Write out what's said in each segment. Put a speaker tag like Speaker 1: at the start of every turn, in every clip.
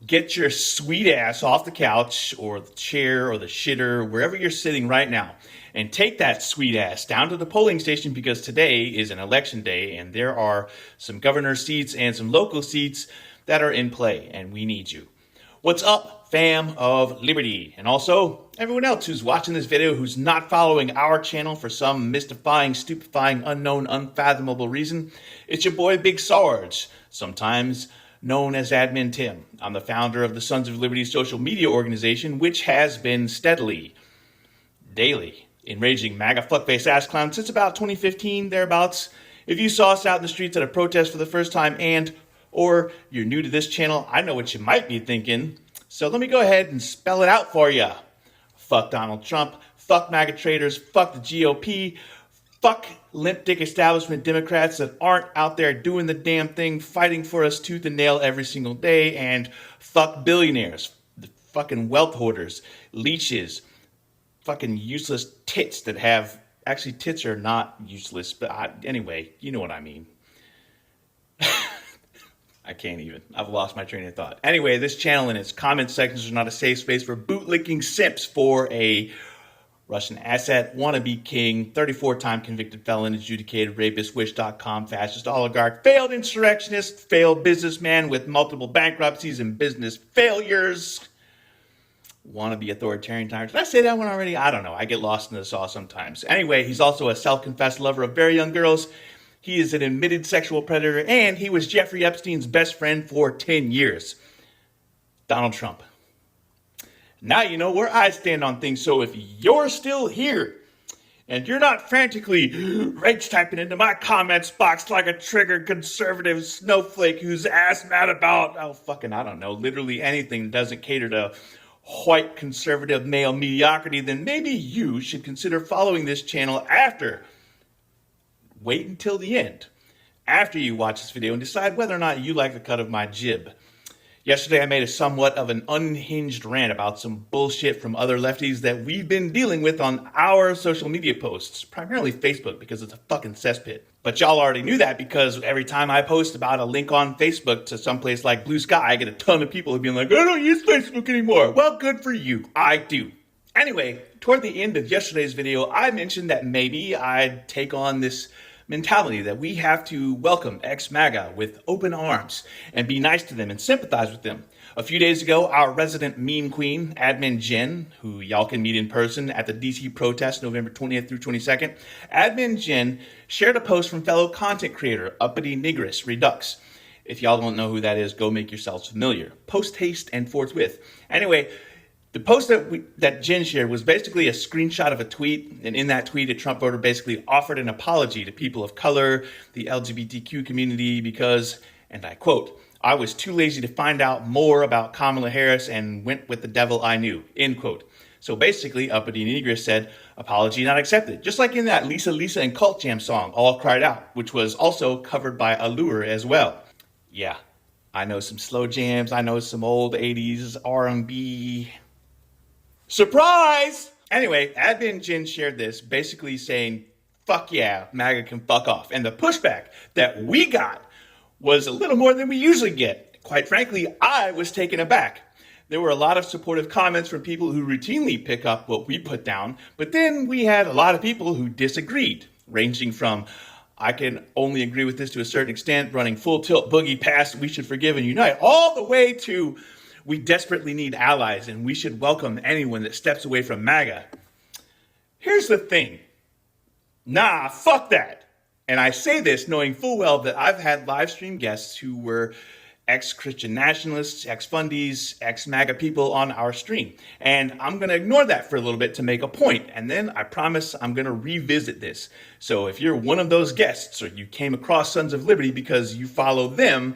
Speaker 1: Get your sweet ass off the couch or the chair or the shitter, wherever you're sitting right now, and take that sweet ass down to the polling station because today is an election day and there are some governor seats and some local seats that are in play, and we need you. What's up, fam of liberty? And also, everyone else who's watching this video who's not following our channel for some mystifying, stupefying, unknown, unfathomable reason, it's your boy Big Sarge, sometimes known as Admin Tim. I'm the founder of the Sons of Liberty social media organization, which has been steadily, daily, enraging MAGA fuckface ass clown since about 2015, thereabouts. If you saw us out in the streets at a protest for the first time or you're new to this channel, I know what you might be thinking. So let me go ahead and spell it out for you. Fuck Donald Trump, fuck MAGA traitors, fuck the GOP, fuck limp dick establishment Democrats that aren't out there doing the damn thing, fighting for us tooth and nail every single day, and fuck billionaires, the fucking wealth hoarders, leeches, fucking useless tits that have, actually tits are not useless, but anyway, you know what I mean. I can't even. I've lost my train of thought. Anyway, this channel and its comment sections are not a safe space for bootlicking simps for a Russian asset, wannabe king, 34-time convicted felon, adjudicated rapist, wish.com, fascist oligarch, failed insurrectionist, failed businessman with multiple bankruptcies and business failures, wannabe authoritarian tyrant. Did I say that one already? I don't know. I get lost in the sauce sometimes. Anyway, he's also a self-confessed lover of very young girls. He is an admitted sexual predator, and he was Jeffrey Epstein's best friend for 10 years. Donald Trump. Now you know where I stand on things, so if you're still here and you're not frantically rage typing into my comments box like a triggered conservative snowflake who's ass mad about, I don't know, literally anything that doesn't cater to white conservative male mediocrity, then maybe you should consider following this channel after. Wait until the end, after you watch this video, and decide whether or not you like the cut of my jib. Yesterday, I made a somewhat of an unhinged rant about some bullshit from other lefties that we've been dealing with on our social media posts, primarily Facebook, because it's a fucking cesspit. But y'all already knew that because every time I post about a link on Facebook to someplace like Blue Sky, I get a ton of people being like, I don't use Facebook anymore. Well, good for you. I do. Anyway, toward the end of yesterday's video, I mentioned that maybe I'd take on this mentality that we have to welcome ex-MAGA with open arms and be nice to them and sympathize with them. A few days ago, our resident meme queen, Admin Jen, who y'all can meet in person at the DC protest November 20th through 22nd, Admin Jen shared a post from fellow content creator Uppity Nigris Redux. If y'all don't know who that is, go make yourselves familiar. Post haste and forthwith. Anyway, the post that Jen shared was basically a screenshot of a tweet, and in that tweet, a Trump voter basically offered an apology to people of color, the LGBTQ community, because, and I quote, I was too lazy to find out more about Kamala Harris and went with the devil I knew, end quote. So basically, Uppity Negris said, apology not accepted, just like in that Lisa and Cult Jam song, All Cried Out, which was also covered by Allure as well. Yeah, I know some slow jams, I know some old 80s R&B. Surprise! Anyway, Admin Jen shared this, basically saying, fuck yeah, MAGA can fuck off. And the pushback that we got was a little more than we usually get. Quite frankly, I was taken aback. There were a lot of supportive comments from people who routinely pick up what we put down, but then we had a lot of people who disagreed, ranging from, I can only agree with this to a certain extent, running full tilt boogie past, we should forgive and unite, all the way to, we desperately need allies and we should welcome anyone that steps away from MAGA. Here's the thing. Nah, fuck that. And I say this knowing full well that I've had live stream guests who were ex-Christian nationalists, ex-fundies, ex-MAGA people on our stream. And I'm going to ignore that for a little bit to make a point. And then I promise I'm going to revisit this. So if you're one of those guests or you came across Sons of Liberty because you follow them,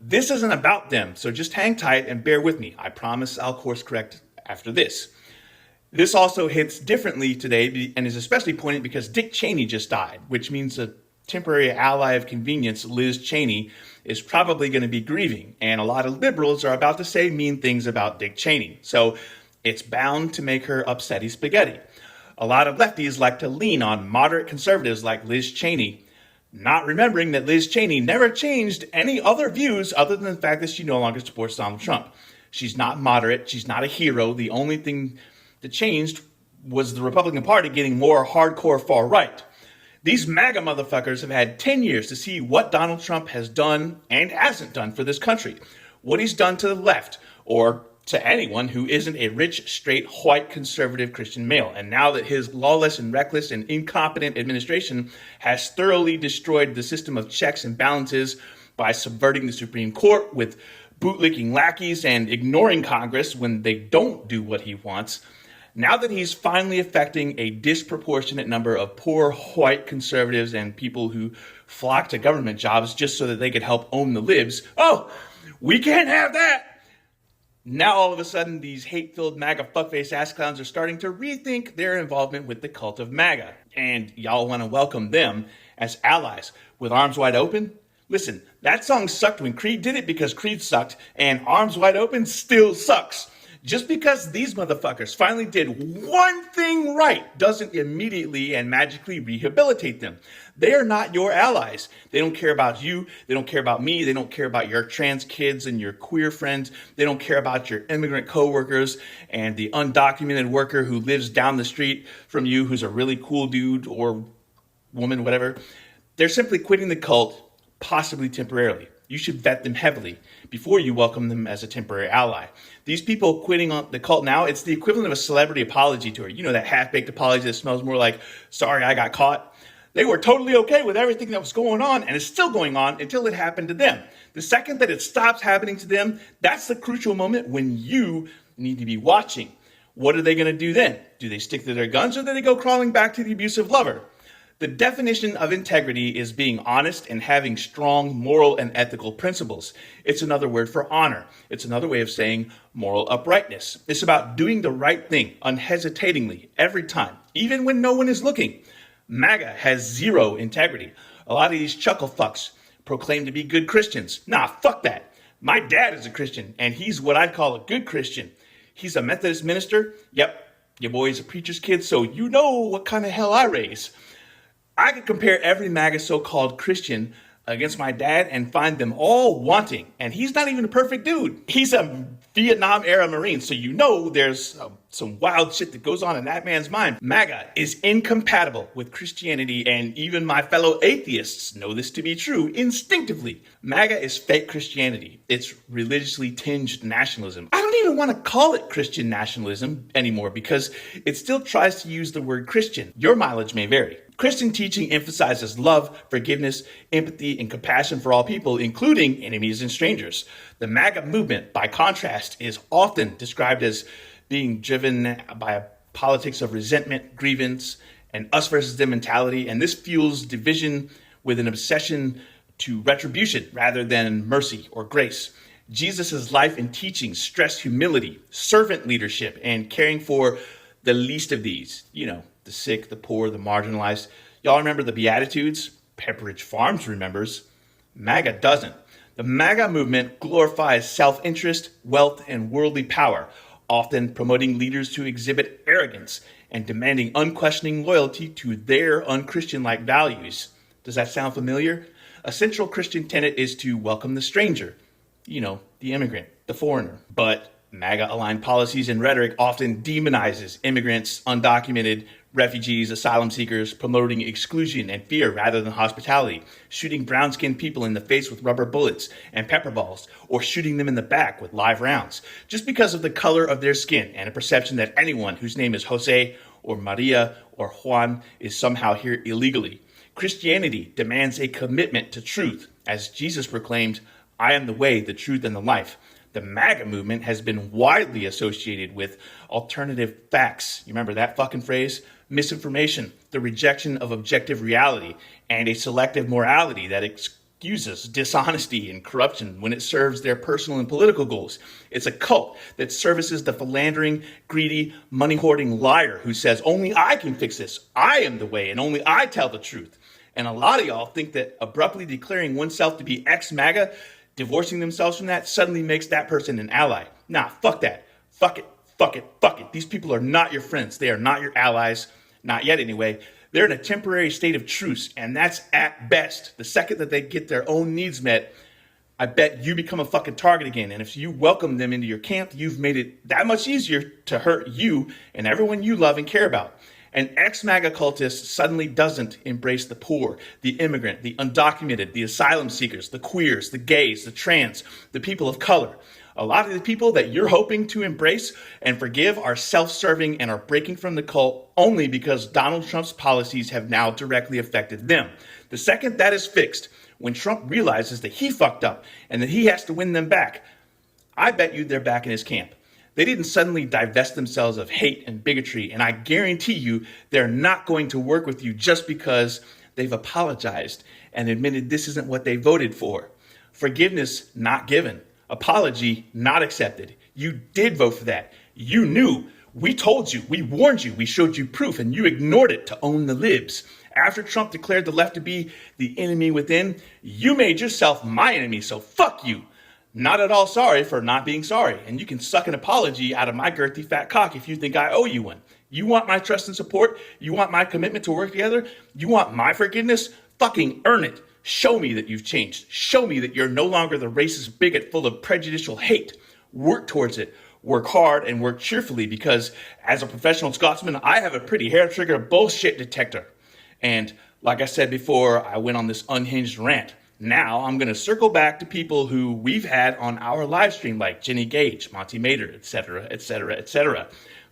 Speaker 1: this isn't about them, so just hang tight and bear with me. I promise I'll course correct after this. This also hits differently today and is especially poignant because Dick Cheney just died, which means a temporary ally of convenience, Liz Cheney, is probably going to be grieving. And a lot of liberals are about to say mean things about Dick Cheney. So it's bound to make her upsetty spaghetti. A lot of lefties like to lean on moderate conservatives like Liz Cheney not remembering that Liz Cheney never changed any other views other than the fact that she no longer supports Donald Trump. She's not moderate. She's not a hero. The only thing that changed was the Republican Party getting more hardcore far right. These MAGA motherfuckers have had 10 years to see what Donald Trump has done and hasn't done for this country. What he's done to the left, or to anyone who isn't a rich, straight, white, conservative Christian male. And now that his lawless and reckless and incompetent administration has thoroughly destroyed the system of checks and balances by subverting the Supreme Court with bootlicking lackeys and ignoring Congress when they don't do what he wants, now that he's finally affecting a disproportionate number of poor white conservatives and people who flock to government jobs just so that they could help own the libs, oh, we can't have that. Now all of a sudden, these hate-filled MAGA fuckface ass clowns are starting to rethink their involvement with the cult of MAGA. And y'all want to welcome them as allies with arms wide open? Listen, that song sucked when Creed did it because Creed sucked, and Arms Wide Open still sucks. Just because these motherfuckers finally did one thing right doesn't immediately and magically rehabilitate them. They are not your allies. They don't care about you. They don't care about me. They don't care about your trans kids and your queer friends. They don't care about your immigrant coworkers and the undocumented worker who lives down the street from you who's a really cool dude or woman, whatever. They're simply quitting the cult, possibly temporarily. You should vet them heavily before you welcome them as a temporary ally. These people quitting on the cult now, it's the equivalent of a celebrity apology tour. You know, that half-baked apology that smells more like, sorry, I got caught. They were totally okay with everything that was going on, and it's still going on until it happened to them. The second that it stops happening to them, that's the crucial moment when you need to be watching. What are they going to do then? Do they stick to their guns, or do they go crawling back to the abusive lover? The definition of integrity is being honest and having strong moral and ethical principles. It's another word for honor. It's another way of saying moral uprightness. It's about doing the right thing unhesitatingly every time, even when no one is looking. MAGA has zero integrity. A lot of these chuckle fucks proclaim to be good Christians. Nah, fuck that. My dad is a Christian, and he's what I'd call a good Christian. He's a Methodist minister. Yep, your boy's a preacher's kid, so you know what kind of hell I raise. I could compare every MAGA so-called Christian against my dad and find them all wanting. And he's not even a perfect dude. He's a Vietnam-era Marine, so you know there's some wild shit that goes on in that man's mind. MAGA is incompatible with Christianity, and even my fellow atheists know this to be true instinctively. MAGA is fake Christianity. It's religiously tinged nationalism. I don't even want to call it Christian nationalism anymore because it still tries to use the word Christian. Your mileage may vary. Christian teaching emphasizes love, forgiveness, empathy, and compassion for all people, including enemies and strangers. The MAGA movement, by contrast, is often described as being driven by a politics of resentment, grievance, and us versus them mentality, and this fuels division with an obsession to retribution rather than mercy or grace. Jesus' life and teaching stress humility, servant leadership, and caring for the least of these, the sick, the poor, the marginalized. Y'all remember the Beatitudes? Pepperidge Farms remembers. MAGA doesn't. The MAGA movement glorifies self-interest, wealth, and worldly power, often promoting leaders to exhibit arrogance and demanding unquestioning loyalty to their unchristian-like values. Does that sound familiar? A central Christian tenet is to welcome the stranger, the immigrant, the foreigner. But MAGA-aligned policies and rhetoric often demonizes immigrants, undocumented, refugees, asylum seekers, promoting exclusion and fear rather than hospitality, shooting brown-skinned people in the face with rubber bullets and pepper balls, or shooting them in the back with live rounds, just because of the color of their skin and a perception that anyone whose name is Jose or Maria or Juan is somehow here illegally. Christianity demands a commitment to truth. As Jesus proclaimed, I am the way, the truth, and the life. The MAGA movement has been widely associated with alternative facts. You remember that fucking phrase? Misinformation, the rejection of objective reality, and a selective morality that excuses dishonesty and corruption when it serves their personal and political goals. It's a cult that services the philandering, greedy, money-hoarding liar who says, only I can fix this. I am the way, and only I tell the truth. And a lot of y'all think that abruptly declaring oneself to be ex-MAGA, divorcing themselves from that, suddenly makes that person an ally. Nah, fuck that. Fuck it. Fuck it. Fuck it. These people are not your friends. They are not your allies. Not yet, anyway. They're in a temporary state of truce, and that's at best. The second that they get their own needs met, I bet you become a fucking target again. And if you welcome them into your camp, you've made it that much easier to hurt you and everyone you love and care about. An ex-MAGA cultist suddenly doesn't embrace the poor, the immigrant, the undocumented, the asylum seekers, the queers, the gays, the trans, the people of color. A lot of the people that you're hoping to embrace and forgive are self-serving and are breaking from the cult only because Donald Trump's policies have now directly affected them. The second that is fixed, when Trump realizes that he fucked up and that he has to win them back, I bet you they're back in his camp. They didn't suddenly divest themselves of hate and bigotry, and I guarantee you they're not going to work with you just because they've apologized and admitted this isn't what they voted for. Forgiveness not given. Apology not accepted. You did vote for that. You knew. We told you. We warned you. We showed you proof, and you ignored it to own the libs. After Trump declared the left to be the enemy within, you made yourself my enemy, so fuck you. Not at all sorry for not being sorry, and you can suck an apology out of my girthy fat cock if you think I owe you one. You want my trust and support? You want my commitment to work together? You want my forgiveness? Fucking earn it. Show me that you've changed. Show me that you're no longer the racist bigot full of prejudicial hate. Work towards it. Work hard and work cheerfully because as a professional Scotsman, I have a pretty hair trigger bullshit detector. And like I said before, I went on this unhinged rant. Now I'm going to circle back to people who we've had on our live stream, like Jenny Gage, Monty Mader, etc., etc., etc.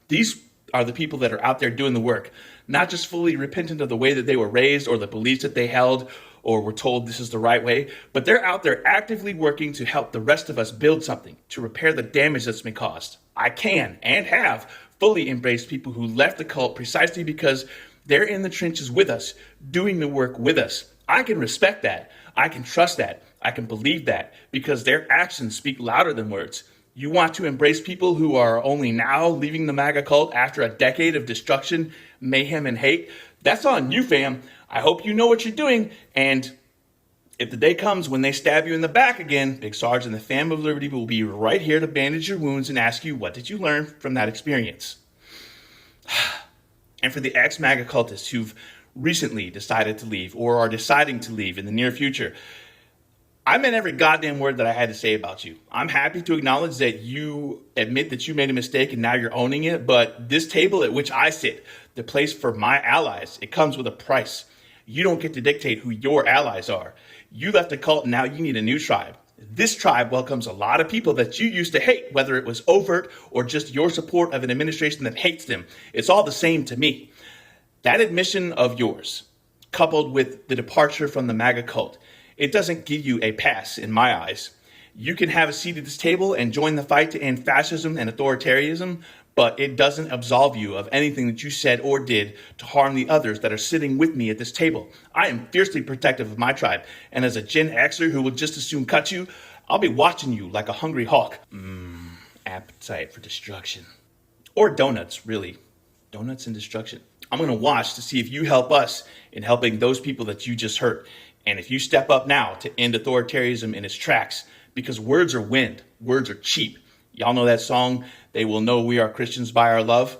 Speaker 1: These are the people that are out there doing the work, not just fully repentant of the way that they were raised or the beliefs that they held or were told this is the right way, but they're out there actively working to help the rest of us build something, to repair the damage that's been caused. I can and have fully embraced people who left the cult precisely because they're in the trenches with us, doing the work with us. I can respect that. I can trust that. I can believe that because their actions speak louder than words. You want to embrace people who are only now leaving the MAGA cult after a decade of destruction, mayhem, and hate? That's on you, fam. I hope you know what you're doing. And if the day comes when they stab you in the back again, Big Sarge and the Fam of Liberty will be right here to bandage your wounds and ask you, what did you learn from that experience? And for the ex-MAGA cultists who've recently decided to leave or are deciding to leave in the near future, I meant every goddamn word that I had to say about you. I'm happy to acknowledge that you admit that you made a mistake and now you're owning it, but this table at which I sit, the place for my allies, it comes with a price. You don't get to dictate who your allies are. You left the cult and now you need a new tribe. This tribe welcomes a lot of people that you used to hate, whether it was overt or just your support of an administration that hates them. It's all the same to me. That admission of yours, coupled with the departure from the MAGA cult, it doesn't give you a pass in my eyes. You can have a seat at this table and join the fight to end fascism and authoritarianism, but it doesn't absolve you of anything that you said or did to harm the others that are sitting with me at this table. I am fiercely protective of my tribe, and as a Gen Xer who will just as soon cut you, I'll be watching you like a hungry hawk. Appetite for destruction. Or donuts, really. Donuts and destruction. I'm going to watch to see if you help us in helping those people that you just hurt. And if you step up now to end authoritarianism in its tracks, because words are wind, words are cheap. Y'all know that song, They Will Know We Are Christians by Our Love?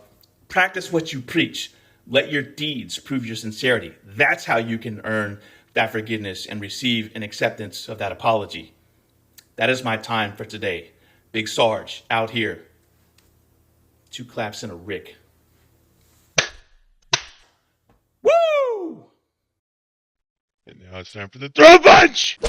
Speaker 1: Practice what you preach. Let your deeds prove your sincerity. That's how you can earn that forgiveness and receive an acceptance of that apology. That is my time for today. Big Sarge out here. 2 claps and a Rick.
Speaker 2: And now it's time for the throw punch!